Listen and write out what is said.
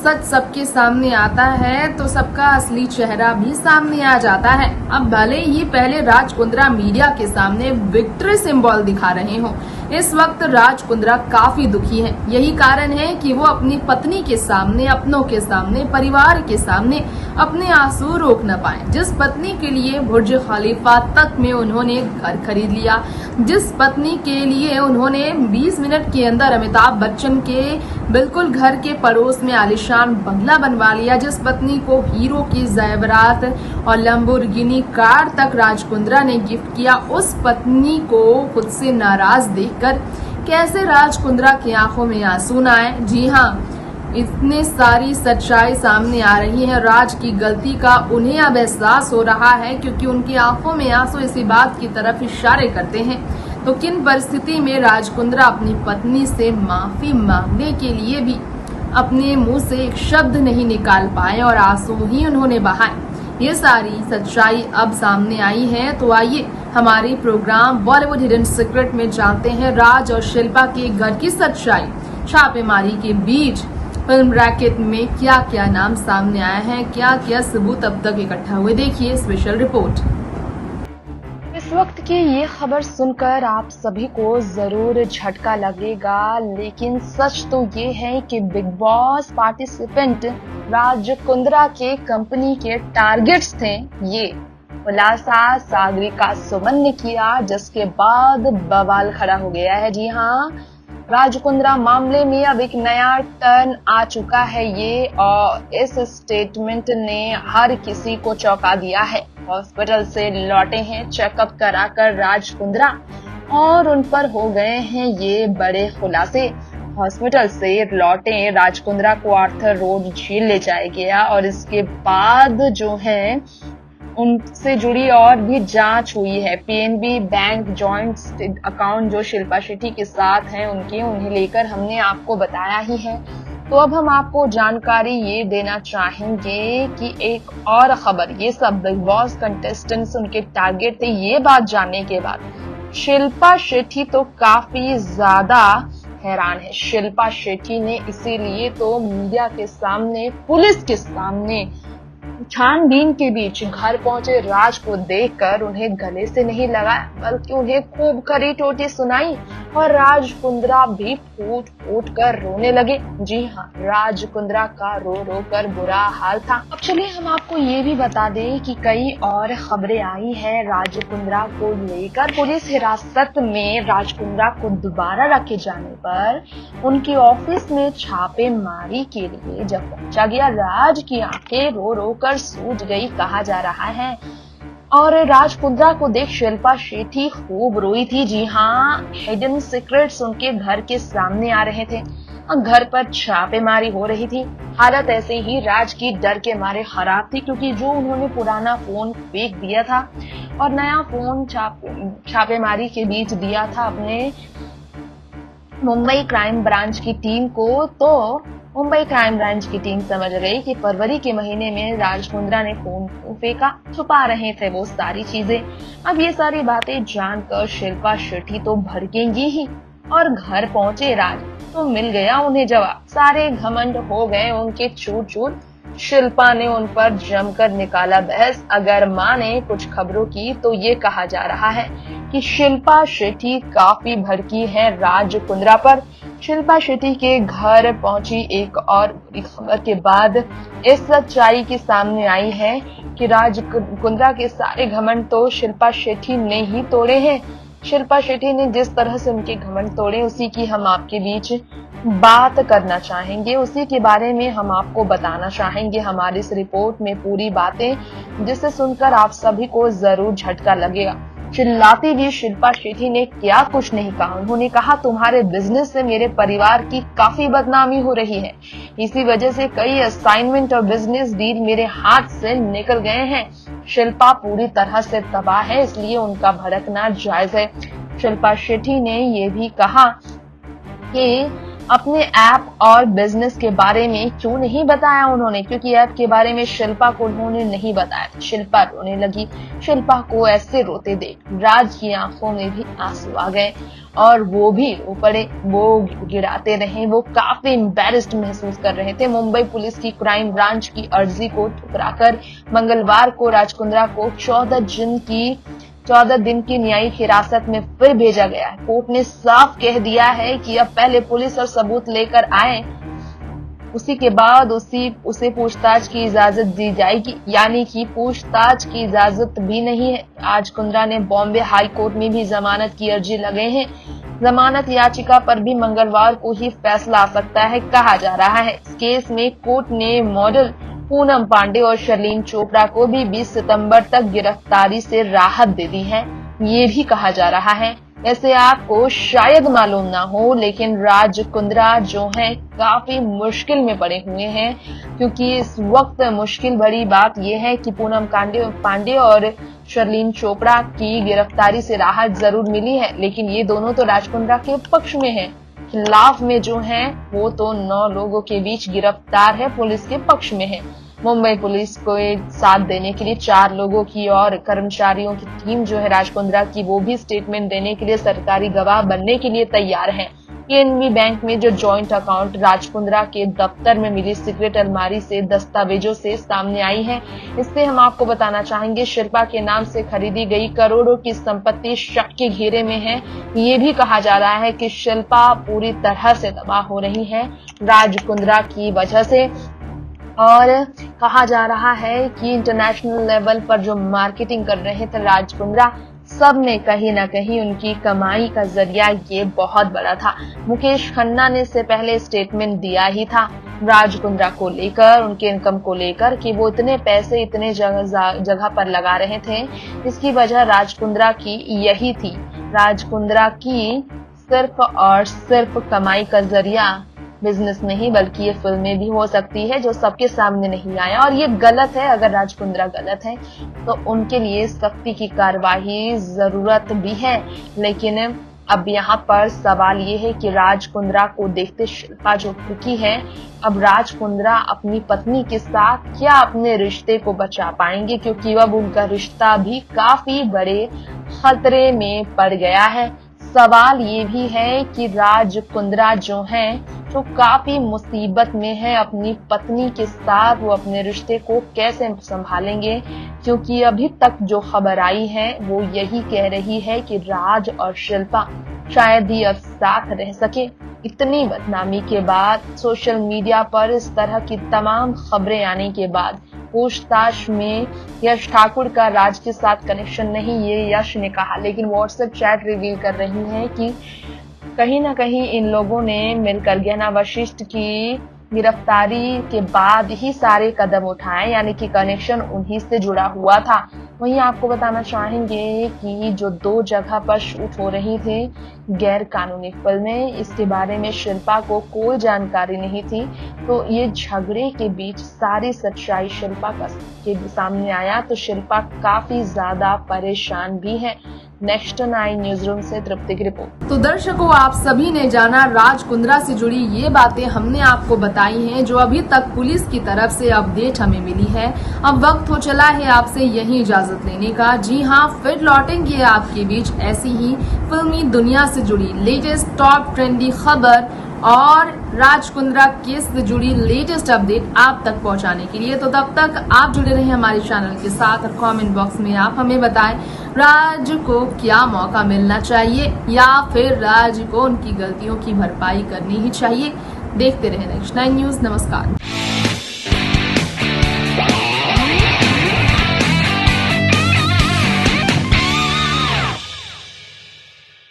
सच सबके सामने आता है तो सबका असली चेहरा भी सामने आ जाता है। अब भले ही पहले राज कुंद्रा मीडिया के सामने विक्ट्री सिंबल दिखा रहे हो, इस वक्त राज कुंद्रा काफी दुखी हैं। यही कारण है कि वो अपनी पत्नी के सामने, अपनों के सामने, परिवार के सामने अपने आंसू रोक न पाए। जिस पत्नी के लिए बुर्ज खलीफा तक में उन्होंने घर खरीद लिया, जिस पत्नी के लिए उन्होंने 20 मिनट के अंदर अमिताभ बच्चन के बिल्कुल घर के पड़ोस में आलीशान बंगला बनवा लिया, जिस पत्नी को हीरो की ज़ेवरात और लैम्बोर्गिनी कार तक राज कुंद्रा ने गिफ्ट किया, उस पत्नी को खुद से नाराज देखकर कैसे राज कुंद्रा की आंखों में आंसू न आए। जी हाँ, इतने सारी सच्चाई सामने आ रही है। राज की गलती का उन्हें अब एहसास हो रहा है, क्योंकि उनकी आंखों में आंसू इसी बात की तरफ इशारे करते हैं। तो किन परिस्थिति में राज कुंद्रा अपनी पत्नी से माफी मांगने के लिए भी अपने मुंह से एक शब्द नहीं निकाल पाए और आंसू ही उन्होंने बहाए, ये सारी सच्चाई अब सामने आई है। तो आइए हमारे प्रोग्राम बॉलीवुड हिडन सीक्रेट में जानते हैं राज और शिल्पा के घर की सच्चाई। छापेमारी के बीच फिल्म रैकेट में क्या क्या नाम सामने आए हैं, क्या क्या सबूत अब तक इकट्ठा हुए, देखिए स्पेशल रिपोर्ट। इस वक्त की ये खबर सुनकर आप सभी को जरूर झटका लगेगा, लेकिन सच तो ये है कि big boss participant Raj Kundra के कंपनी के टारगेट्स थे। ये खुलासा सागरिका सुमन ने किया, जिसके बाद बवाल खड़ा हो गया है। जी हाँ, राज कुंद्रा मामले में अब एक नया टर्न आ चुका है ये, और इस स्टेटमेंट ने हर किसी को चौंका दिया है। हॉस्पिटल से लौटे हैं चेकअप कराकर राज कुंद्रा, और उन पर हो गए हैं ये बड़े खुलासे। हॉस्पिटल से लौटे राज कुंद्रा को आर्थर रोड जेल ले जाया गया, और इसके बाद जो है उनसे जुड़ी और भी जांच हुई है। पीएनबी बैंक जॉइंट अकाउंट जो शिल्पा शेट्टी के साथ हैं उन्हें लेकर हमने आपको बताया ही है। तो अब हम आपको जानकारी ये देना चाहेंगे कि एक और खबर, ये सब बिग बॉस कंटेस्टेंट्स उनके टारगेट थे, ये बात जानने के बाद शिल्पा शेट्टी तो काफी ज्यादा हैरान है। शिल्पा शेट्टी ने इसीलिए तो मीडिया के सामने, पुलिस के सामने छानबीन के बीच घर पहुंचे राज को देखकर उन्हें गले से नहीं लगाया, बल्कि उन्हें खूब खरी टोटी सुनाई, और राज कुंद्रा भी फूट फूट कर रोने लगे। जी हाँ, राज कुंद्रा का रो रो कर बुरा हाल था। अब चलिए हम आपको ये भी बता दें कि कई और खबरें आई है राज कुंद्रा को लेकर। पुलिस हिरासत में राज कुंद्रा को दोबारा रखे जाने पर उनके ऑफिस में छापेमारी के लिए जब पहुंचा गया, राज की आंखें रो रो कर सूज गई कहा जा रहा है, और राज कुंद्रा को देख शिल्पा शेट्टी खूब रोई थी। जी हाँ, हिडन सीक्रेट्स उनके घर के सामने आ रहे थे, घर पर छापेमारी हो रही थी। हालत ऐसे ही राज की डर के मारे खराब थी, क्योंकि जो उन्होंने पुराना फोन फेंक दिया था और नया फोन छापेमारी के बीच दिया था अपने मुंबई क्राइम ब्रांच की टीम को, तो मुंबई क्राइम ब्रांच की टीम समझ गई कि फरवरी के महीने में राज कुंद्रा ने फोन फेंका, छुपा रहे थे वो सारी चीजें। अब ये सारी बातें जानकर शिल्पा शेट्टी तो भड़केंगी ही, और घर पहुंचे राज तो मिल गया उन्हें जवाब। सारे घमंड हो गए उनके चूर चूर। शिल्पा ने उन पर जमकर निकाला बहस। अगर माने कुछ खबरों की तो ये कहा जा रहा है कि शिल्पा शेट्टी काफी भड़की है राज कुंद्रा पर। शिल्पा शेट्टी के घर पहुंची एक और बुरी खबर के बाद इस सच्चाई की सामने आई है कि राज कुंद्रा के सारे घमंड तो शिल्पा शेट्टी ने ही तोड़े हैं। शिल्पा शेट्टी ने जिस तरह से उनके घमंड तोड़े, उसी की हम आपके बीच बात करना चाहेंगे, उसी के बारे में हम आपको बताना चाहेंगे हमारी इस रिपोर्ट में पूरी बातें, जिसे सुनकर आप सभी को जरूर झटका लगेगा। चिल्लाती हुई शिल्पा शेट्टी ने क्या कुछ नहीं कहा। उन्होंने कहा, तुम्हारे बिजनेस से मेरे परिवार की काफी बदनामी हो रही है, इसी वजह से कई असाइनमेंट और बिजनेस डील मेरे हाथ से निकल गए हैं। शिल्पा पूरी तरह से तबाह है, इसलिए उनका भड़कना जायज है। शिल्पा शेट्टी ने यह भी कहा कि अपने ऐप और बिजनेस के बारे में क्यों नहीं बताया उन्होंने, क्योंकि ऐप के बारे में शिल्पा को उन्होंने नहीं बताया। शिल्पा रोने लगी। शिल्पा को ऐसे रोते देख राज की आंखों में भी आंसू आ गए और वो भी रो पड़े। वो गिड़ाते रहे, वो काफी एम्बैरेस्ड महसूस कर रहे थे। मुंबई पुलिस की क्राइम ब्रांच की अर्जी को ठुकराकर मंगलवार को राज कुंद्रा को 14 दिन की न्यायिक हिरासत में फिर भेजा गया है। कोर्ट ने साफ कह दिया है कि अब पहले पुलिस और सबूत लेकर आए, उसी के बाद उसे पूछताछ की इजाजत दी जाएगी। यानी कि पूछताछ की इजाजत भी नहीं है। आज कुंद्रा ने बॉम्बे हाई कोर्ट में भी जमानत की अर्जी लगे हैं। जमानत याचिका पर भी मंगलवार को ही फैसला आ सकता है कहा जा रहा है। इस केस में कोर्ट ने मॉडल पूनम पांडे और शर्लीन चोपड़ा को भी 20 सितंबर तक गिरफ्तारी से राहत दे दी है, ये भी कहा जा रहा है। वैसे आपको शायद मालूम ना हो, लेकिन राज कुंद्रा जो हैं काफी मुश्किल में पड़े हुए हैं, क्योंकि इस वक्त मुश्किल बड़ी बात यह है कि पूनम पांडे और शर्लीन चोपड़ा की गिरफ्तारी से राहत जरूर मिली है, लेकिन ये दोनों तो राज कुंद्रा के पक्ष में हैं। खिलाफ में जो हैं वो तो 9 लोगों के बीच गिरफ्तार है, पुलिस के पक्ष में है। मुंबई पुलिस को साथ देने के लिए 4 लोगों की और कर्मचारियों की टीम जो है राज कुंद्रा की, वो भी स्टेटमेंट देने के लिए सरकारी गवाह बनने के लिए तैयार है। पीएनबी बैंक में जो जॉइंट अकाउंट राज कुंद्रा के दफ्तर में मिली सीक्रेट अलमारी से दस्तावेजों से सामने आई है, इससे हम आपको बताना चाहेंगे शिल्पा के नाम से खरीदी गई करोड़ों की संपत्ति शक के घेरे में है। ये भी कहा जा रहा है कि शिल्पा पूरी तरह से तबाह हो रही है राज कुंद्रा की वजह से, और कहा जा रहा है कि इंटरनेशनल लेवल पर जो मार्केटिंग कर रहे थे राज कुंद्रा, सब में कहीं ना कहीं उनकी कमाई का जरिया ये बहुत बड़ा था। मुकेश खन्ना ने इससे पहले स्टेटमेंट दिया ही था राज कुंद्रा को लेकर, उनके इनकम को लेकर, कि वो इतने पैसे इतने जगह पर लगा रहे थे। इसकी वजह राज कुंद्रा की यही थी। राज कुंद्रा की सिर्फ और सिर्फ कमाई का जरिया बिजनेस नहीं बल्कि ये फिल्में भी हो सकती है, जो सबके सामने नहीं आया, और ये गलत है। अगर राज कुंद्रा गलत है तो उनके लिए सख्ती की कार्रवाई जरूरत भी है। लेकिन अब यहाँ पर सवाल ये है कि राज कुंद्रा को देखते शिल्पा जो दुखी है, अब राज कुंद्रा अपनी पत्नी के साथ क्या अपने रिश्ते को बचा पाएंगे, क्योंकि अब उनका रिश्ता भी काफी बड़े खतरे में पड़ गया है। सवाल ये भी है कि राज कुंद्रा जो हैं जो काफी मुसीबत में है अपनी पत्नी के साथ, वो अपने रिश्ते को कैसे संभालेंगे, क्योंकि अभी तक जो खबर आई है वो यही कह रही है कि राज और शिल्पा शायद ही अब साथ रह सके। इतनी बदनामी के बाद, सोशल मीडिया पर इस तरह की तमाम खबरें आने के बाद, पूछताछ में यश ठाकुर का राज के साथ कनेक्शन नहीं, ये यश ने कहा, लेकिन व्हाट्सएप चैट रिवील कर रही है कि कहीं ना कहीं इन लोगों ने मिलकर गहना वशिष्ठ की गिरफ्तारी के बाद ही सारे कदम उठाए, यानी कि कनेक्शन उन्हीं से जुड़ा हुआ था। वहीं आपको बताना चाहेंगे कि जो 2 जगह पर शूट हो रही थी गैर कानूनी फिल्में, इसके बारे में शिल्पा को कोई जानकारी नहीं थी। तो ये झगड़े के बीच सारी सच्चाई शिल्पा के सामने आया, तो शिल्पा काफी ज्यादा परेशान भी है। नेक्स्ट 9 न्यूज रूम से तृप्ति की रिपोर्ट। तो दर्शकों, आप सभी ने जाना राज कुंद्रा से जुड़ी ये बातें हमने आपको बताई हैं, जो अभी तक पुलिस की तरफ से अपडेट हमें मिली है। अब वक्त हो चला है आपसे यही इजाजत लेने का। जी हाँ, फिर लौटेंगे आपके बीच ऐसी ही फिल्मी दुनिया से जुड़ी लेटेस्ट टॉप ट्रेंडी खबर और राज कुंद्रा केस से जुड़ी लेटेस्ट अपडेट आप तक पहुंचाने के लिए। तो तब तक आप जुड़े रहे हमारे चैनल के साथ और कमेंट बॉक्स में आप हमें बताएं राज को क्या मौका मिलना चाहिए, या फिर राज को उनकी गलतियों की भरपाई करनी ही चाहिए। देखते रहे नेक्स्ट 9 न्यूज। नमस्कार।